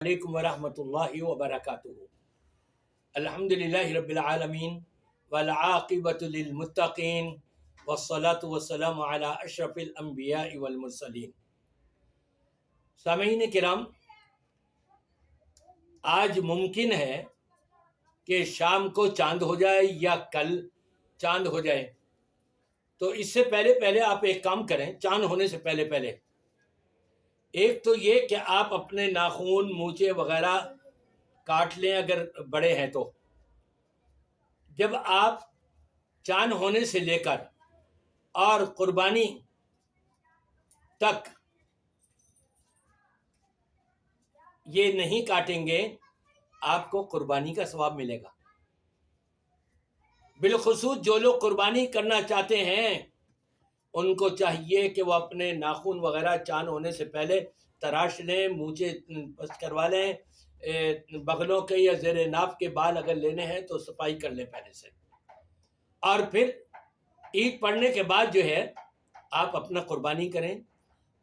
علیکم ورحمۃ اللہ وبرکاتہ۔ الحمد للہ رب العالمین والعاقبۃ للمتقین والصلاة والسلام علی اشرف الانبیاء والمرسلین۔ سامعین کرام، آج ممکن ہے کہ شام کو چاند ہو جائے یا کل چاند ہو جائے، تو اس سے پہلے آپ ایک کام کریں۔ چاند ہونے سے پہلے ایک تو یہ کہ آپ اپنے ناخن مونچھے وغیرہ کاٹ لیں اگر بڑے ہیں تو۔ جب آپ چاند ہونے سے لے کر اور قربانی تک یہ نہیں کاٹیں گے، آپ کو قربانی کا ثواب ملے گا۔ بالخصوص جو لوگ قربانی کرنا چاہتے ہیں ان کو چاہیے کہ وہ اپنے ناخن وغیرہ چاند ہونے سے پہلے تراش لیں، مونچھے بس کروا لیں، بغلوں کے یا زیر ناف کے بال اگر لینے ہیں تو صفائی کر لیں پہلے سے، اور پھر عید پڑھنے کے بعد جو ہے آپ اپنا قربانی کریں۔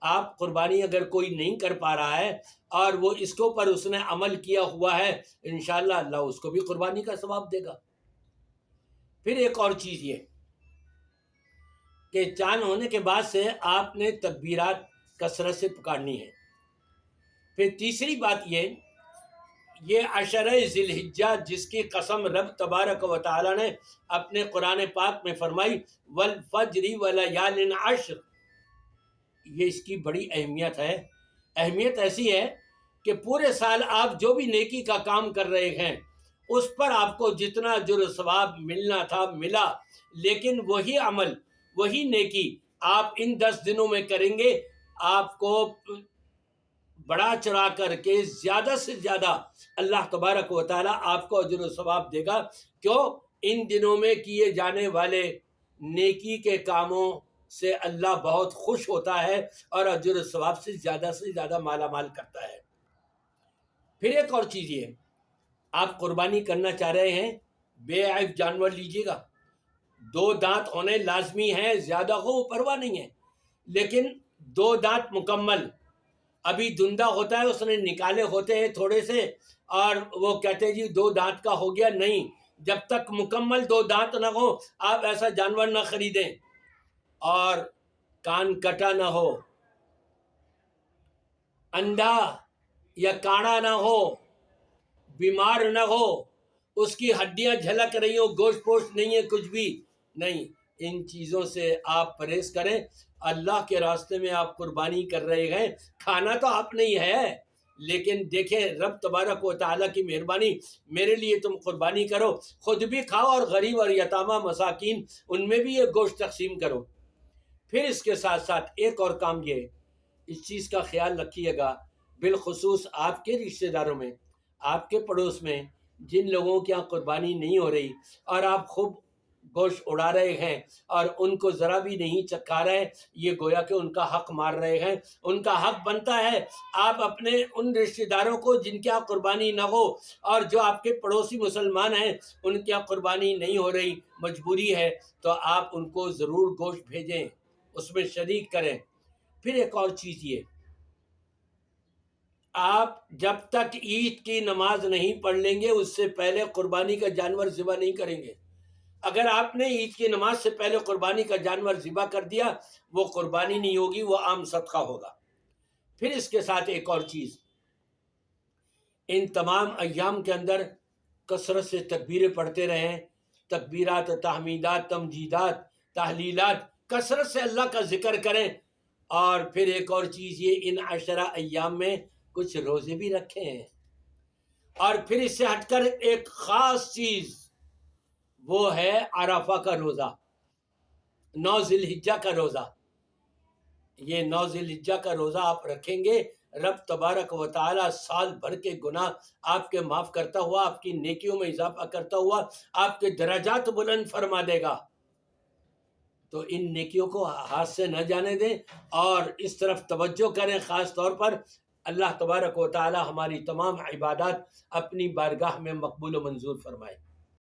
آپ قربانی اگر کوئی نہیں کر پا رہا ہے اور وہ اس کے اوپر اس نے عمل کیا ہوا ہے، انشاءاللہ اللہ اس کو بھی قربانی کا ثواب دے گا۔ پھر ایک اور چیز یہ کہ چاند ہونے کے بعد سے آپ نے تکبیرات کثرت سے پکارنی ہے۔ پھر تیسری بات یہ عشرہ ذی الحجہ جس کی قسم رب تبارک و تعالی نے اپنے قرآن پاک میں فرمائی والفجر ولیال عشر، یہ اس کی بڑی اہمیت ہے۔ اہمیت ایسی ہے کہ پورے سال آپ جو بھی نیکی کا کام کر رہے ہیں اس پر آپ کو جتنا اجر و ثواب ملنا تھا ملا، لیکن وہی عمل وہی نیکی آپ ان 10 دنوں میں کریں گے، آپ کو بڑا چڑھا کر کے زیادہ سے زیادہ اللہ تبارک و تعالی آپ کو اجر و ثواب دے گا۔ کیوں؟ ان دنوں میں کیے جانے والے نیکی کے کاموں سے اللہ بہت خوش ہوتا ہے اور اجر و ثواب سے زیادہ مالا مال کرتا ہے۔ پھر ایک اور چیز یہ، آپ قربانی کرنا چاہ رہے ہیں، بے عیب جانور لیجیے گا۔ 2 دانت ہونے لازمی ہیں، زیادہ ہو پرواہ نہیں ہے، لیکن 2 دانت مکمل۔ ابھی دندہ ہوتا ہے، اس نے نکالے ہوتے ہیں تھوڑے سے اور وہ کہتے ہیں جی 2 دانت کا ہو گیا، نہیں، جب تک مکمل 2 دانت نہ ہو آپ ایسا جانور نہ خریدیں، اور کان کٹا نہ ہو، اندھا یا کاڑا نہ ہو، بیمار نہ ہو، اس کی ہڈیاں جھلک رہی ہوں، گوشت پوشت نہیں ہے، کچھ بھی نہیں، ان چیزوں سے آپ پرہیز کریں۔ اللہ کے راستے میں آپ قربانی کر رہے ہیں، کھانا تو آپ نہیں ہے، لیکن دیکھیں رب تبارک و تعالیٰ کی مہربانی، میرے لیے تم قربانی کرو، خود بھی کھاؤ اور غریب اور یتامہ مساکین ان میں بھی یہ گوشت تقسیم کرو۔ پھر اس کے ساتھ ساتھ ایک اور کام یہ، اس چیز کا خیال رکھیے گا، بالخصوص آپ کے رشتہ داروں میں، آپ کے پڑوس میں جن لوگوں کے یہاں قربانی نہیں ہو رہی اور آپ خوب گوشت اڑا رہے ہیں اور ان کو ذرا بھی نہیں چکھا رہے، یہ گویا کہ ان کا حق مار رہے ہیں۔ ان کا حق بنتا ہے آپ اپنے ان رشتہ داروں کو جن کے یہاں قربانی نہ ہو اور جو آپ کے پڑوسی مسلمان ہیں ان کے یہاں قربانی نہیں ہو رہی، مجبوری ہے، تو آپ ان کو ضرور گوشت بھیجیں، اس میں شریک کریں۔ پھر ایک اور چیز یہ، آپ جب تک عید کی نماز نہیں پڑھ لیں گے اس سے پہلے قربانی کا جانور ذبح نہیں کریں گے۔ اگر آپ نے عید کی نماز سے پہلے قربانی کا جانور ذبح کر دیا، وہ قربانی نہیں ہوگی، وہ عام صدقہ ہوگا۔ پھر اس کے ساتھ ایک اور چیز، ان تمام ایام کے اندر کثرت سے تکبیریں پڑھتے رہیں، تکبیرات، تحمیدات، تمجیدات، تحلیلات، کثرت سے اللہ کا ذکر کریں۔ اور پھر ایک اور چیز یہ، ان 10 ایام میں کچھ روزے بھی رکھے ہیں۔ اور پھر اس سے ہٹ کر ایک خاص چیز، وہ ہے عرفہ کا روزہ، 9 ذی الحجہ کا روزہ۔ یہ 9 ذی الحجہ کا روزہ آپ رکھیں گے، رب تبارک و تعالی سال بھر کے گناہ آپ کے معاف کرتا ہوا، آپ کی نیکیوں میں اضافہ کرتا ہوا آپ کے درجات بلند فرما دے گا۔ تو ان نیکیوں کو ہاتھ سے نہ جانے دیں اور اس طرف توجہ کریں، خاص طور پر اللہ تبارک و تعالی ہماری تمام عبادات اپنی بارگاہ میں مقبول و منظور فرمائے۔